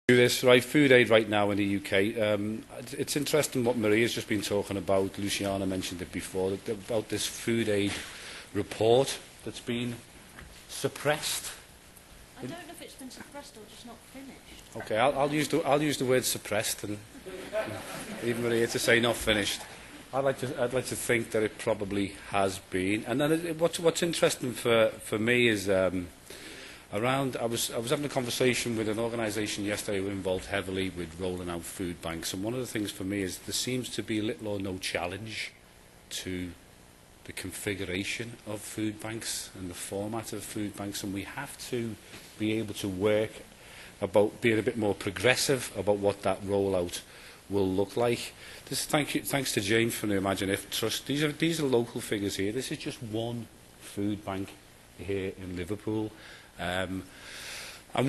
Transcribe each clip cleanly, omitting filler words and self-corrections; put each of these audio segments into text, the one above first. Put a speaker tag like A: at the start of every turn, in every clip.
A: Do this right, food aid right now in the UK. It's interesting what Maria's just been talking about. Luciana mentioned it before, about this food aid report that's been suppressed.
B: I don't know if it's been suppressed or just not finished.
A: Okay, I'll use the word suppressed and leave Maria to say not finished. I'd like to think that it probably has been. And then what's interesting for me is. I was having a conversation with an organisation yesterday who were involved heavily with rolling out food banks, and one of the things for me is there seems to be little or no challenge to the configuration of food banks and the format of food banks, and we have to be able to work about being a bit more progressive about what that rollout will look like. Thanks to James from the Imagine If Trust. These are local figures here. This is just one food bank here in Liverpool. And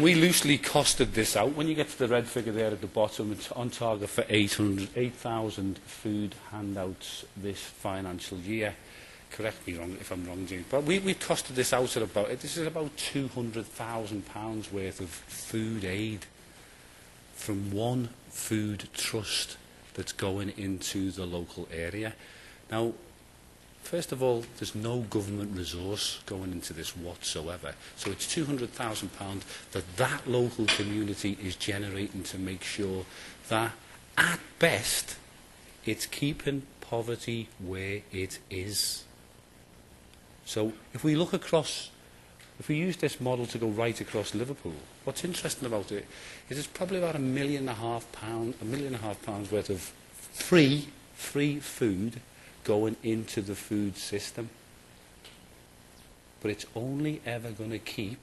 A: we loosely costed this out. When you get to the red figure there at the bottom, it's on target for 8,000 food handouts this financial year. Correct me if I'm wrong, James. But we costed this out at this is about £200,000 worth of food aid from one food trust that's going into the local area. Now, first of all, there's no government resource going into this whatsoever. So it's £200,000 that local community is generating to make sure that, at best, it's keeping poverty where it is. So if we look across, if we use this model to go right across Liverpool, what's interesting about it is it's probably about £1.5 million worth of free food going into the food system. But it's only ever going to keep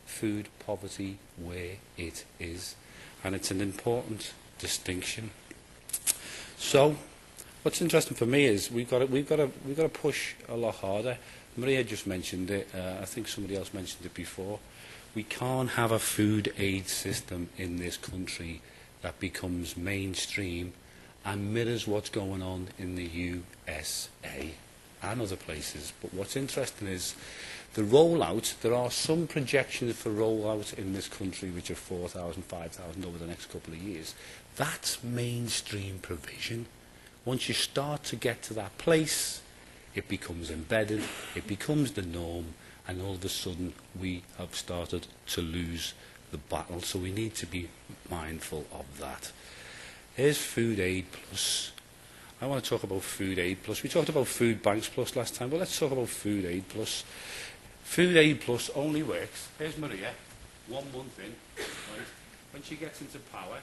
A: food poverty where it is. And it's an important distinction. So, what's interesting for me is we've got to push a lot harder. Maria just mentioned it. I think somebody else mentioned it before. We can't have a food aid system in this country that becomes mainstream and mirrors what's going on in the USA and other places. But what's interesting is the rollout. There are some projections for rollout in this country which are 4,000, 5,000 over the next couple of years. That's mainstream provision. Once you start to get to that place, it becomes embedded, it becomes the norm, and all of a sudden we have started to lose the battle. So we need to be mindful of that. Here's Food Aid Plus. I want to talk about Food Aid Plus. We talked about Food Banks Plus last time, but let's talk about Food Aid Plus. Food Aid Plus only works. Here's Maria, 1 month in. Right? When she gets into power,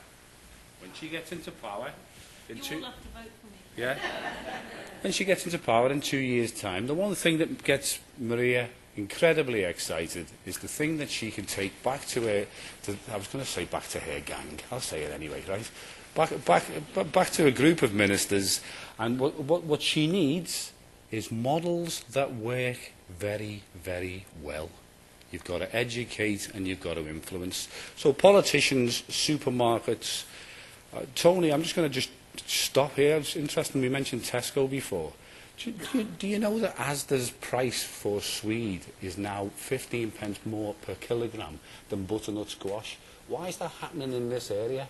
A: in
B: you all have to vote for me.
A: Yeah. When she gets into power in 2 years' time, the one thing that gets Maria incredibly excited is the thing that she can take back to her. I was going to say back to her gang. I'll say it anyway, right? Back to a group of ministers, and what she needs is models that work very, very well. You've got to educate and you've got to influence. So politicians, supermarkets. Tony, I'm just going to stop here. It's interesting we mentioned Tesco before. Do you know that Asda's price for swede is now 15 pence more per kilogram than butternut squash? Why is that happening in this area?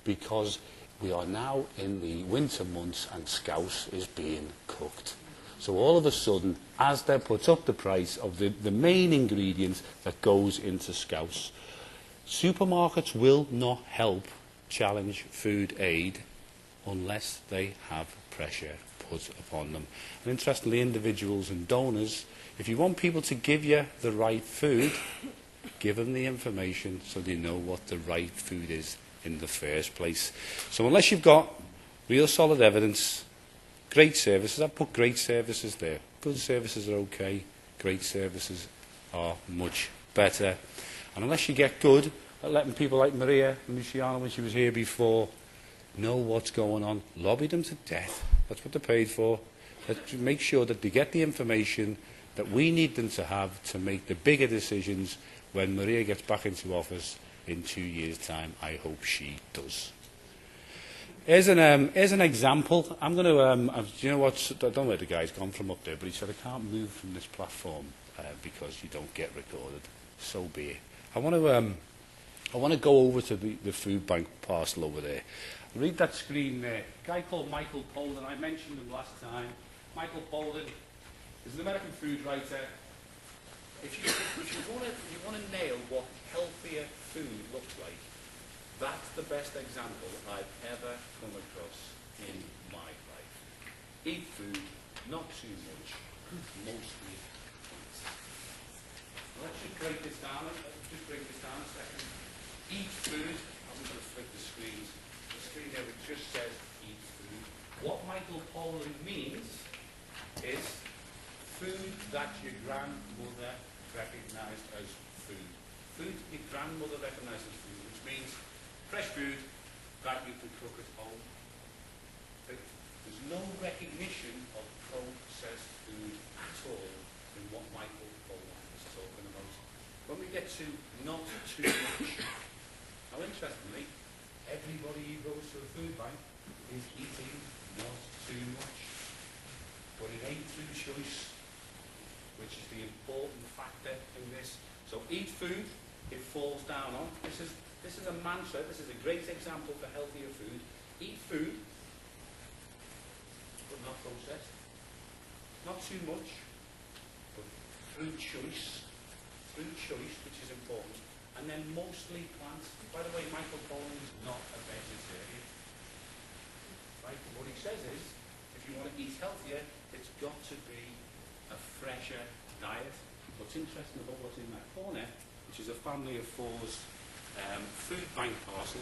A: Because we are now in the winter months and scouse is being cooked. So all of a sudden, Asda puts up the price of the main ingredient that goes into scouse. Supermarkets will not help challenge food aid unless they have pressure put upon them. And interestingly, individuals and donors, if you want people to give you the right food, give them the information so they know what the right food is in the first place. So unless you've got real solid evidence, great services, I've put great services there. Good services are okay, great services are much better. And unless you get good at letting people like Maria and Luciana, when she was here before, know what's going on, lobby them to death. That's what they're paid for. Let's make sure that they get the information that we need them to have to make the bigger decisions when Maria gets back into office in 2 years' time. I hope she does. Here's an example. I'm going to, you know what, I don't know where the guy's gone from up there, but he said, I can't move from this platform because you don't get recorded. So be it. I want I want to go over to the food bank parcel over there. Read that screen there. A guy called Michael Pollan, I mentioned him last time. Michael Pollan is an American food writer. If you want to nail what healthier food looks like, that's the best example I've ever come across in my life. Eat food, not too much, mostly plants. Let's just break this down. A second. Eat food. I'm going to flick the screens. The screen there it just says eat food. What Michael Pollan means is food that your grandmother recognised as food. Food your grandmother recognised as food, which means fresh food that you can cook at home. There's no recognition of processed food at all in what Michael Pollan is talking about. When we get to not too much, now interestingly, everybody who goes to a food bank is eating not too much. But it ain't through choice, which is the important factor in this. So eat food, it falls down on. This is a mantra, this is a great example for healthier food. Eat food, but not processed. Not too much, but through choice, which is important. And then mostly plants. By the way, Michael Pollan is not a vegetarian. Right? What he says is, if you want to eat healthier, it's got to be a fresher diet. What's interesting about what's in that corner, which is a family of four's food bank parcel,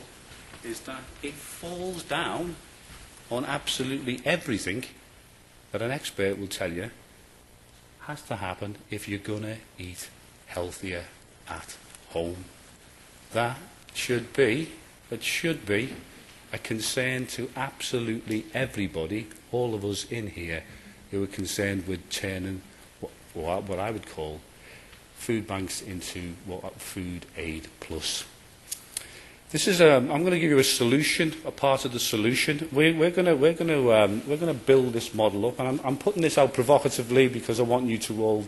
A: is that it falls down on absolutely everything that an expert will tell you has to happen if you're going to eat healthier at home. That should be a concern to absolutely everybody, all of us in here, who are concerned with turning what I would call food banks into food aid plus. This is I'm going to give you a solution, a part of the solution. We're going to build this model up, and I'm putting this out provocatively because I want you to all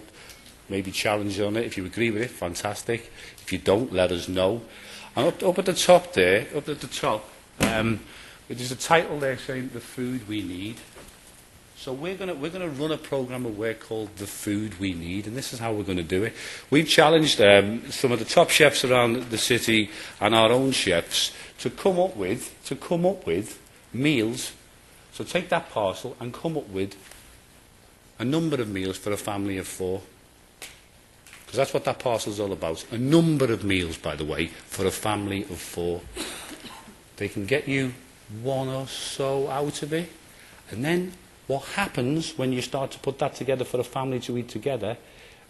A: maybe challenge on it. If you agree with it, fantastic. If you don't, let us know. And up at the top there, there's a title there saying the food we need. So we're going to run a program of work called The Food We Need, and this is how we're going to do it. We've challenged some of the top chefs around the city and our own chefs to come up with meals. So take that parcel and come up with a number of meals for a family of four. Because that's what that parcel is all about. A number of meals, by the way, for a family of four. They can get you one or so out of it, and then what happens when you start to put that together for a family to eat together,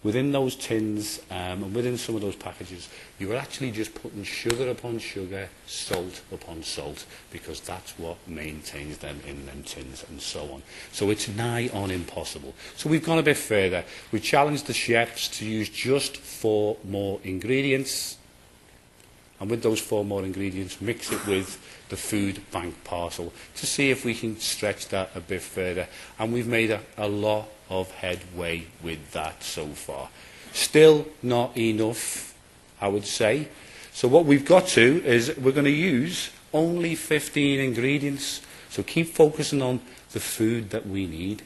A: within those tins and within some of those packages, you are actually just putting sugar upon sugar, salt upon salt, because that's what maintains them in them tins and so on. So it's nigh on impossible. So we've gone a bit further. We've challenged the chefs to use just 4 more ingredients, and with those 4 more ingredients, mix it with the food bank parcel to see if we can stretch that a bit further. And we've made a lot of headway with that so far. Still not enough, I would say. So what we've got to is we're going to use only 15 ingredients. So keep focusing on the food that we need.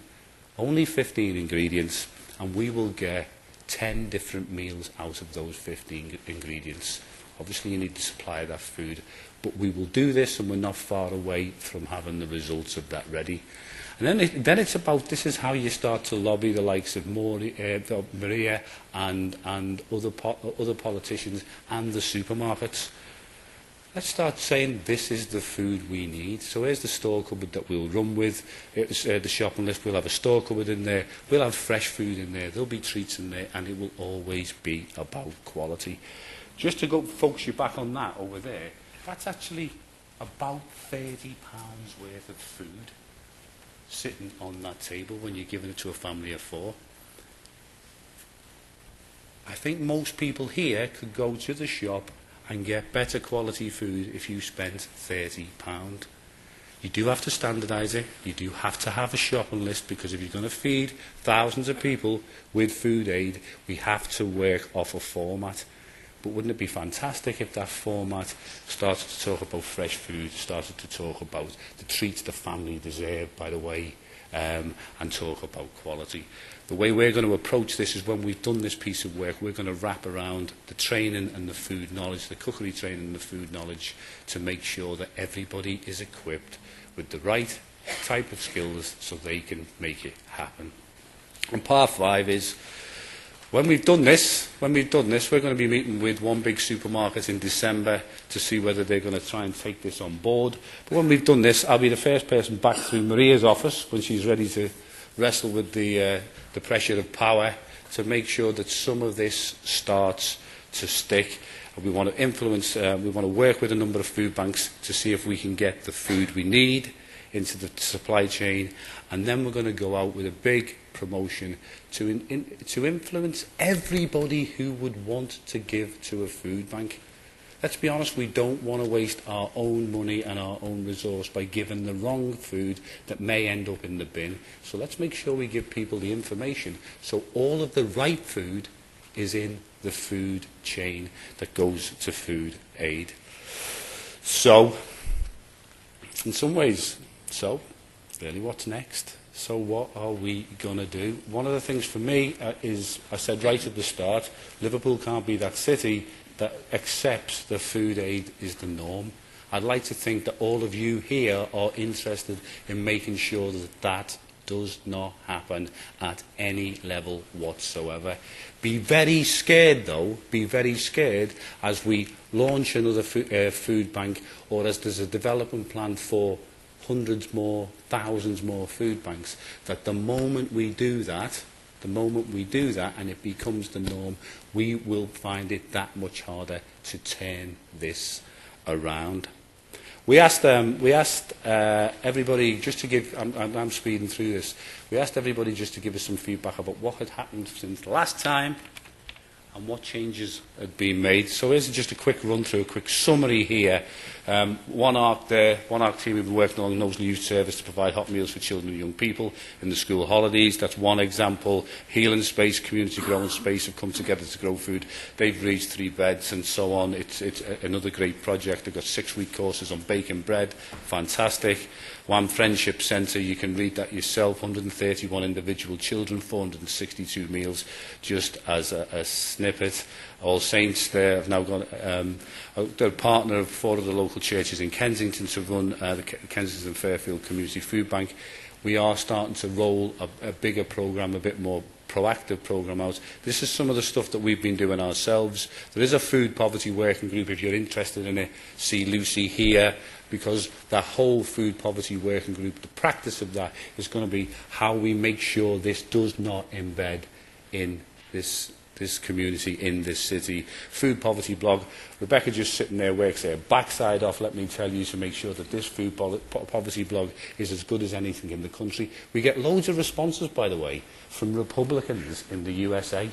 A: Only 15 ingredients, and we will get 10 different meals out of those 15 ingredients. Obviously you need to supply that food, but we will do this, and we're not far away from having the results of that ready. And then it's about, this is how you start to lobby the likes of Maria and other politicians and the supermarkets. Let's start saying this is the food we need. So here's the store cupboard that we'll run with. It's the shopping list. We'll have a store cupboard in there. We'll have fresh food in there. There'll be treats in there, and it will always be about quality. Just to go focus you back on that over there, that's actually about £30 worth of food sitting on that table when you're giving it to a family of 4. I think most people here could go to the shop and get better quality food if you spent £30. You do have to standardise it. You do have to have a shopping list, because if you're going to feed thousands of people with food aid, we have to work off a format. But wouldn't it be fantastic if that format started to talk about fresh food, started to talk about the treats the family deserve, by the way, and talk about quality. The way we're going to approach this is when we've done this piece of work, we're going to wrap around the training and the food knowledge, the cookery training and the food knowledge, to make sure that everybody is equipped with the right type of skills so they can make it happen. And part 5 is, when we've done this, we're going to be meeting with one big supermarket in December to see whether they're going to try and take this on board. But when we've done this, I'll be the first person back through Maria's office when she's ready to wrestle with the pressure of power to make sure that some of this starts to stick. And we want to influence, we want to work with a number of food banks to see if we can get the food we need into the supply chain, and then we're going to go out with a big promotion to influence everybody who would want to give to a food bank. Let's be honest, we don't want to waste our own money and our own resource by giving the wrong food that may end up in the bin. So let's make sure we give people the information so all of the right food is in the food chain that goes to food aid. So, in some ways, really what's next? So what are we going to do? One of the things for me is, I said right at the start, Liverpool can't be that city that accepts that food aid is the norm. I'd like to think that all of you here are interested in making sure that that does not happen at any level whatsoever. Be very scared, though, be very scared as we launch another food bank, or as there's a development plan for hundreds more, thousands more food banks, that the moment we do that and it becomes the norm, we will find it that much harder to turn this around. We asked everybody just to give, I'm speeding through this, we asked everybody just to give us some feedback about what had happened since the last time and what changes had been made. So here's just a quick run through, a quick summary here. One ARC team have been working along Knowsley Youth Service to provide hot meals for children and young people in the school holidays. That's one example. Healing Space, Community Growing Space have come together to grow food. They've reached 3 beds and so on. It's another great project. They've got 6-week courses on baking bread. Fantastic. One Friendship Centre, you can read that yourself. 131 individual children, 462 meals, just as a snippet. All Saints there have now got, they're a partner of 4 of the local churches in Kensington to run the Kensington Fairfield Community Food Bank. We are starting to roll a bigger programme, a bit more proactive programme out. This is some of the stuff that we've been doing ourselves. There is a food poverty working group. If you're interested in it, see Lucy here, because that whole food poverty working group, the practice of that is going to be how we make sure this does not embed in this community, in this city. Food poverty blog, Rebecca just sitting there works her backside off, let me tell you, to make sure that this food poverty blog is as good as anything in the country. We get loads of responses, by the way, from Republicans in the USA.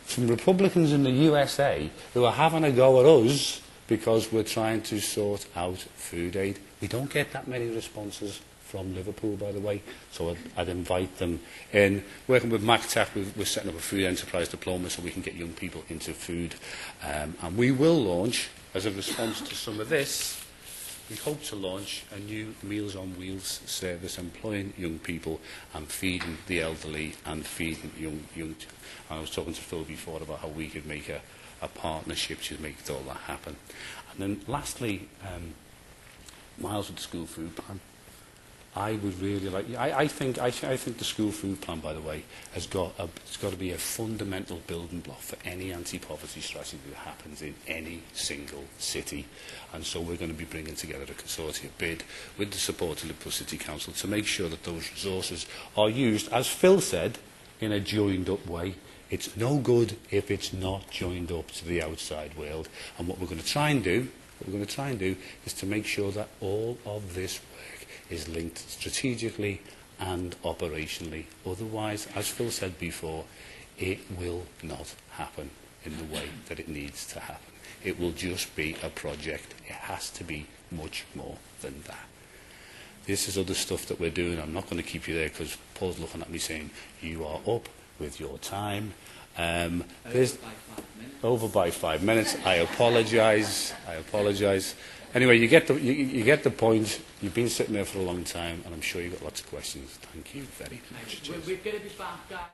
A: From Republicans in the USA who are having a go at us because we're trying to sort out food aid. We don't get that many responses from Liverpool, by the way, so I'd invite them in. Working with MacTech, we're setting up a food enterprise diploma so we can get young people into food. And we will launch, as a response to some of this, we hope to launch a new Meals on Wheels service employing young people and feeding the elderly and feeding young. I was talking to Phil before about how we could make a partnership to make all that happen. And then lastly, Miles with the school food plan. I would really like. I think the school food plan, by the way, it's got to be a fundamental building block for any anti-poverty strategy that happens in any single city. And so we're going to be bringing together a consortium bid with the support of Liverpool City Council to make sure that those resources are used, as Phil said, in a joined-up way. It's no good if it's not joined up to the outside world. And what we're going to try and do, is to make sure that all of this work is linked strategically and operationally. Otherwise, as Phil said before, it will not happen in the way that it needs to happen. It will just be a project. It has to be much more than that. This is other stuff that we're doing. I'm not going to keep you there because Paul's looking at me saying, you are up with your time. There's over by 5 minutes. I apologise. Anyway, you get the point. You've been sitting there for a long time, and I'm sure you've got lots of questions. Thank you very much.
C: We're going to be back.